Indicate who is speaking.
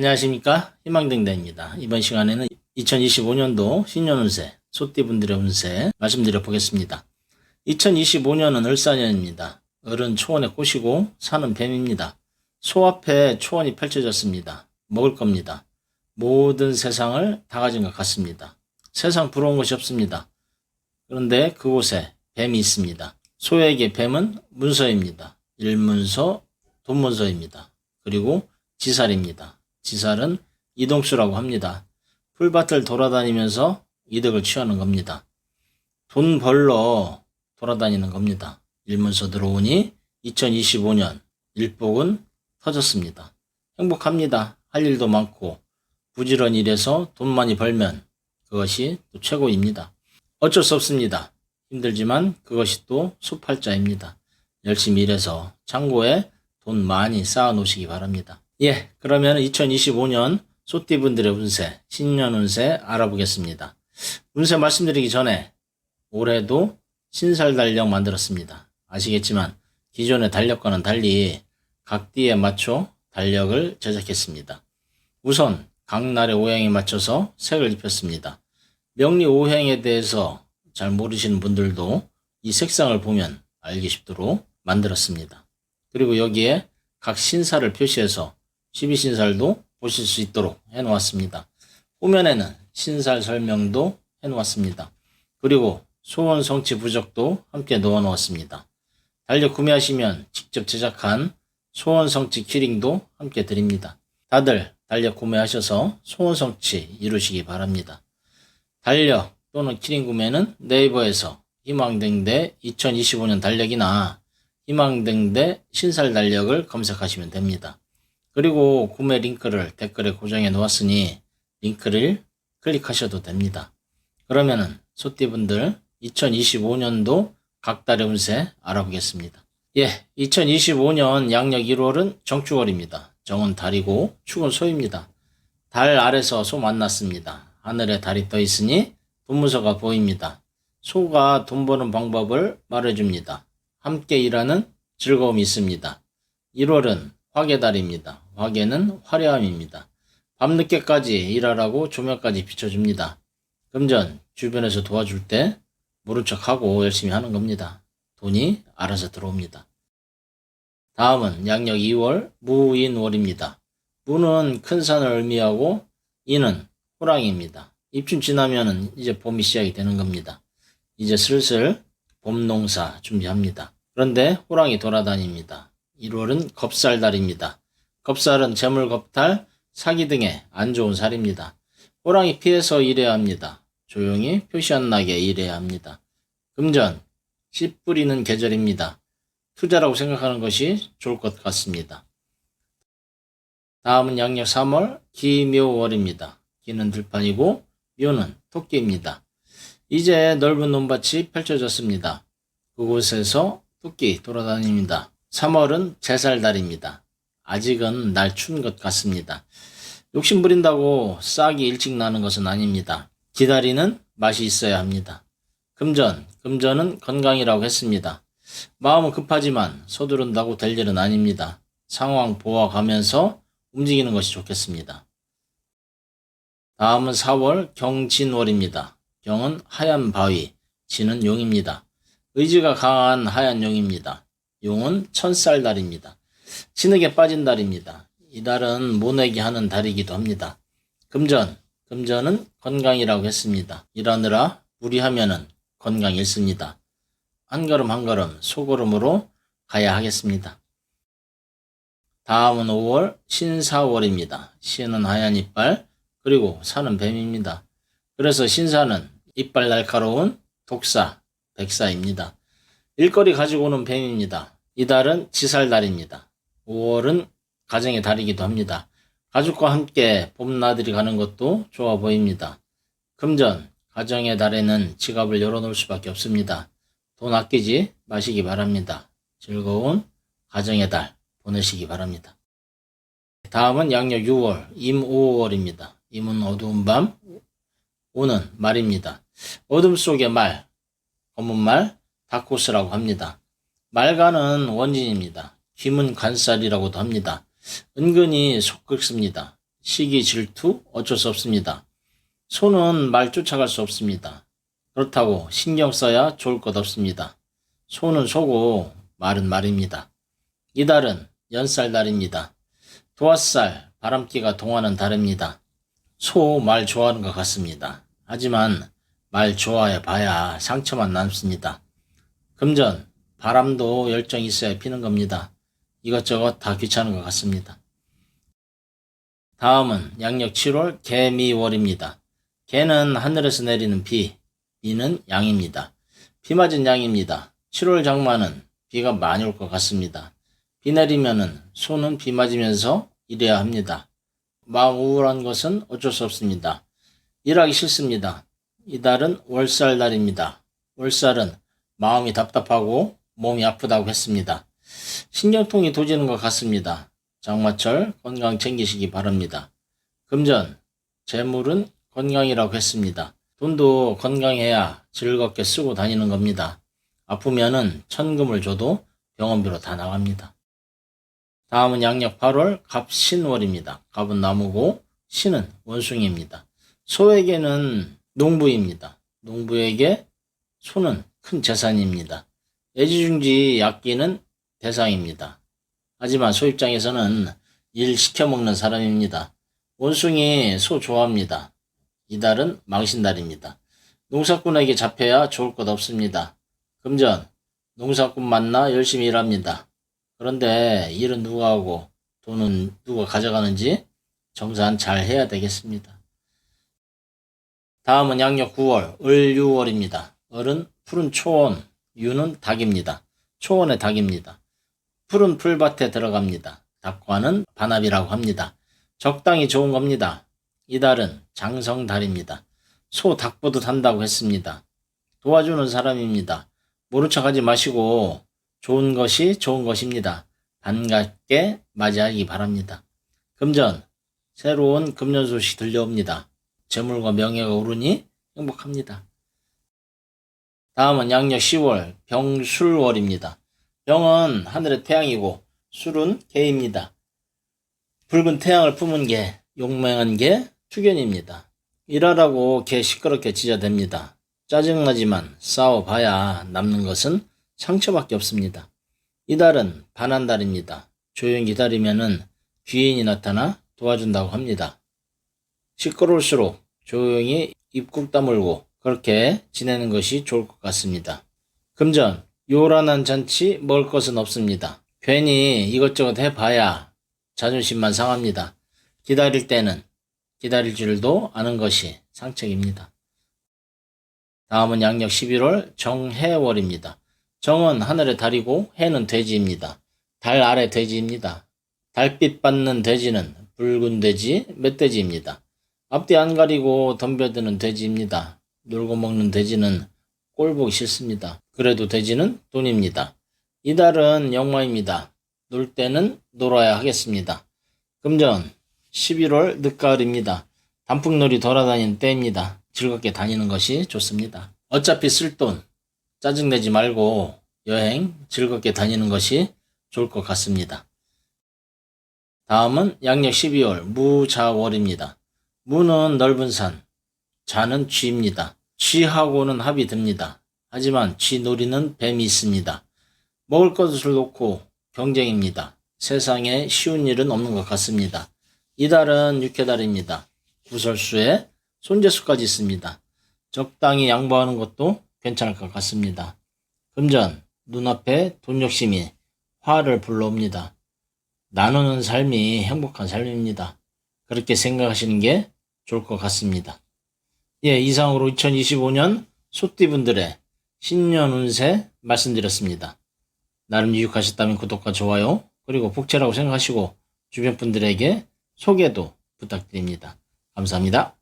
Speaker 1: 안녕하십니까, 희망등대입니다. 이번 시간에는 2025년도 신년운세, 소띠분들의 운세 말씀드려 보겠습니다. 2025년은 을사년입니다. 을은 초원에 꼬시고 사는 뱀입니다. 소 앞에 초원이 펼쳐졌습니다. 먹을 겁니다. 모든 세상을 다 가진 것 같습니다. 세상 부러운 것이 없습니다. 그런데 그곳에 뱀이 있습니다. 소에게 뱀은 문서입니다. 일문서, 돈문서입니다. 그리고 지살입니다. 지살은 이동수라고 합니다. 풀밭을 돌아다니면서 이득을 취하는 겁니다. 돈 벌러 돌아다니는 겁니다. 일문서 들어오니 2025년 일복은 터졌습니다. 행복합니다. 할 일도 많고 부지런히 일해서 돈 많이 벌면 그것이 또 최고입니다. 어쩔 수 없습니다. 힘들지만 그것이 또 수팔자입니다. 열심히 일해서 창고에 돈 많이 쌓아 놓으시기 바랍니다. 그러면 2025년 소띠분들의 운세, 신년 운세 알아보겠습니다. 운세 말씀드리기 전에 올해도 신살 달력 만들었습니다. 아시겠지만 기존의 달력과는 달리 각띠에 맞춰 달력을 제작했습니다. 우선 각 날의 오행에 맞춰서 색을 입혔습니다. 명리 오행에 대해서 잘 모르시는 분들도 이 색상을 보면 알기 쉽도록 만들었습니다. 그리고 여기에 각 신살을 표시해서 12신살도 보실 수 있도록 해놓았습니다. 후면에는 신살 설명도 해놓았습니다. 그리고 소원 성취 부적도 함께 넣어놓았습니다. 달력 구매하시면 직접 제작한 소원 성취 키링도 함께 드립니다. 다들 달력 구매하셔서 소원 성취 이루시기 바랍니다. 달력 또는 키링 구매는 네이버에서 희망등대 2025년 달력이나 희망등대 신살 달력을 검색하시면 됩니다. 그리고 구매 링크를 댓글에 고정해 놓았으니 링크를 클릭하셔도 됩니다. 그러면은 소띠분들 2025년도 각 달의 운세 알아보겠습니다. 2025년 양력 1월은 정축월입니다. 정은 달이고 축은 소입니다. 달 아래서 소 만났습니다. 하늘에 달이 떠 있으니 돈문서가 보입니다. 소가 돈 버는 방법을 말해줍니다. 함께 일하는 즐거움이 있습니다. 1월은 화개달입니다. 화개는 화려함입니다. 밤늦게까지 일하라고 조명까지 비춰줍니다. 금전 주변에서 도와줄 때 모른 척하고 열심히 하는 겁니다. 돈이 알아서 들어옵니다. 다음은 양력 2월 무인월입니다. 무는 큰 산을 의미하고 인은 호랑이입니다. 입춘 지나면 이제 봄이 시작이 되는 겁니다. 이제 슬슬 봄 농사 준비합니다. 그런데 호랑이 돌아다닙니다. 1월은 겁살달입니다. 겁살은 재물 겁탈, 사기 등의 안 좋은 살입니다. 호랑이 피해서 일해야 합니다. 조용히 표시 안 나게 일해야 합니다. 금전, 씨 뿌리는 계절입니다. 투자라고 생각하는 것이 좋을 것 같습니다. 다음은 양력 3월 기묘월입니다. 기는 들판이고 묘는 토끼입니다. 이제 넓은 논밭이 펼쳐졌습니다. 그곳에서 토끼 돌아다닙니다. 3월은 제살달입니다. 아직은 날 추운 것 같습니다. 욕심 부린다고 싹이 일찍 나는 것은 아닙니다. 기다리는 맛이 있어야 합니다. 금전은 건강이라고 했습니다. 마음은 급하지만 서두른다고 될 일은 아닙니다. 상황 보아가면서 움직이는 것이 좋겠습니다. 다음은 4월 경진월입니다. 경은 하얀 바위, 진은 용입니다. 의지가 강한 하얀 용입니다. 용은 천쌀달입니다. 진흙에 빠진 달입니다. 이 달은 모내기 하는 달이기도 합니다. 금전은 건강이라고 했습니다. 일하느라 무리하면은 건강 잃습니다. 한 걸음 한 걸음 소걸음으로 가야 하겠습니다. 다음은 5월 신사월입니다. 신은 하얀 이빨, 그리고 사는 뱀입니다. 그래서 신사는 이빨 날카로운 독사, 백사입니다. 일거리 가지고 오는 뱀입니다. 이 달은 지살달입니다. 5월은 가정의 달이기도 합니다. 가족과 함께 봄나들이 가는 것도 좋아 보입니다. 금전, 가정의 달에는 지갑을 열어놓을 수밖에 없습니다. 돈 아끼지 마시기 바랍니다. 즐거운 가정의 달 보내시기 바랍니다. 다음은 양력 6월 임오월입니다. 임은 어두운 밤, 오는 말입니다. 어둠 속의 말, 검은 말, 다코스라고 합니다. 말간은 원진입니다. 김은 간살이라고도 합니다. 은근히 속 긁습니다. 시기, 질투 어쩔 수 없습니다. 소는 말 쫓아갈 수 없습니다. 그렇다고 신경 써야 좋을 것 없습니다. 소는 소고 말은 말입니다. 이달은 연살달입니다. 도화살, 바람기가 동하는 달입니다. 소 말 좋아하는 것 같습니다. 하지만 말 좋아해 봐야 상처만 남습니다. 금전, 바람도 열정이 있어야 피는 겁니다. 이것저것 다 귀찮은 것 같습니다. 다음은 양력 7월 개미월입니다. 개는 하늘에서 내리는 비, 비는 양입니다. 비 맞은 양입니다. 7월 장마는 비가 많이 올 것 같습니다. 비 내리면은 소는 비 맞으면서 일해야 합니다. 마음 우울한 것은 어쩔 수 없습니다. 일하기 싫습니다. 이달은 월살달입니다. 월살은 마음이 답답하고 몸이 아프다고 했습니다. 신경통이 도지는 것 같습니다. 장마철 건강 챙기시기 바랍니다. 금전, 재물은 건강이라고 했습니다. 돈도 건강해야 즐겁게 쓰고 다니는 겁니다. 아프면은 천금을 줘도 병원비로 다 나갑니다. 다음은 양력 8월 갑신월입니다. 갑은 나무고 신은 원숭이입니다. 소에게는 농부입니다. 농부에게 소는 큰 재산입니다. 애지중지 아끼는 대상입니다. 하지만 소 입장에서는 일 시켜먹는 사람입니다. 원숭이 소 좋아합니다. 이달은 망신달입니다. 농사꾼에게 잡혀야 좋을 것 없습니다. 금전, 농사꾼 만나 열심히 일합니다. 그런데 일은 누가 하고 돈은 누가 가져가는지 정산 잘 해야 되겠습니다. 다음은 양력 9월 을유월입니다. 을은 푸른 초원, 유는 닭입니다. 초원의 닭입니다. 푸른 풀밭에 들어갑니다. 닭과는 반합이라고 합니다. 적당히 좋은 겁니다. 이달은 장성달입니다. 소 닭 보듯 한다고 했습니다. 도와주는 사람입니다. 모른 척하지 마시고 좋은 것이 좋은 것입니다. 반갑게 맞이하기 바랍니다. 금전, 새로운 금년 소식 들려옵니다. 재물과 명예가 오르니 행복합니다. 다음은 양력 10월 병술월입니다. 병은 하늘의 태양이고 술은 개입니다. 붉은 태양을 품은 개, 용맹한 개, 투견입니다. 일하라고 개 시끄럽게 짖어댑니다. 짜증나지만 싸워봐야 남는 것은 상처밖에 없습니다. 이달은 반한달입니다. 조용히 기다리면은 귀인이 나타나 도와준다고 합니다. 시끄러울수록 조용히 입국 다물고 그렇게 지내는 것이 좋을 것 같습니다. 금전, 요란한 잔치 먹을 것은 없습니다. 괜히 이것저것 해봐야 자존심만 상합니다. 기다릴 때는 기다릴 줄도 아는 것이 상책입니다. 다음은 양력 11월 정해월입니다. 정은 하늘의 달이고 해는 돼지입니다. 달 아래 돼지입니다. 달빛 받는 돼지는 붉은 돼지, 멧돼지입니다. 앞뒤 안 가리고 덤벼드는 돼지입니다. 놀고 먹는 돼지는 꼴 보기 싫습니다. 그래도 돼지는 돈입니다. 이달은 역마입니다. 놀 때는 놀아야 하겠습니다. 금전, 11월 늦가을입니다. 단풍놀이 돌아다니는 때입니다. 즐겁게 다니는 것이 좋습니다. 어차피 쓸 돈 짜증내지 말고 여행 즐겁게 다니는 것이 좋을 것 같습니다. 다음은 양력 12월 무자월입니다. 무는 넓은 산, 자는 쥐입니다. 쥐하고는 합이 듭니다. 하지만 쥐 노리는 뱀이 있습니다. 먹을 것을 놓고 경쟁입니다. 세상에 쉬운 일은 없는 것 같습니다. 이달은 육해달입니다. 구설수에 손재수까지 있습니다. 적당히 양보하는 것도 괜찮을 것 같습니다. 금전, 눈앞에 돈 욕심이 화를 불러옵니다. 나누는 삶이 행복한 삶입니다. 그렇게 생각하시는 게 좋을 것 같습니다. 예, 이상으로 2025년 소띠분들의 신년 운세 말씀드렸습니다. 나름 유익하셨다면 구독과 좋아요, 그리고 복채라고 생각하시고 주변 분들에게 소개도 부탁드립니다. 감사합니다.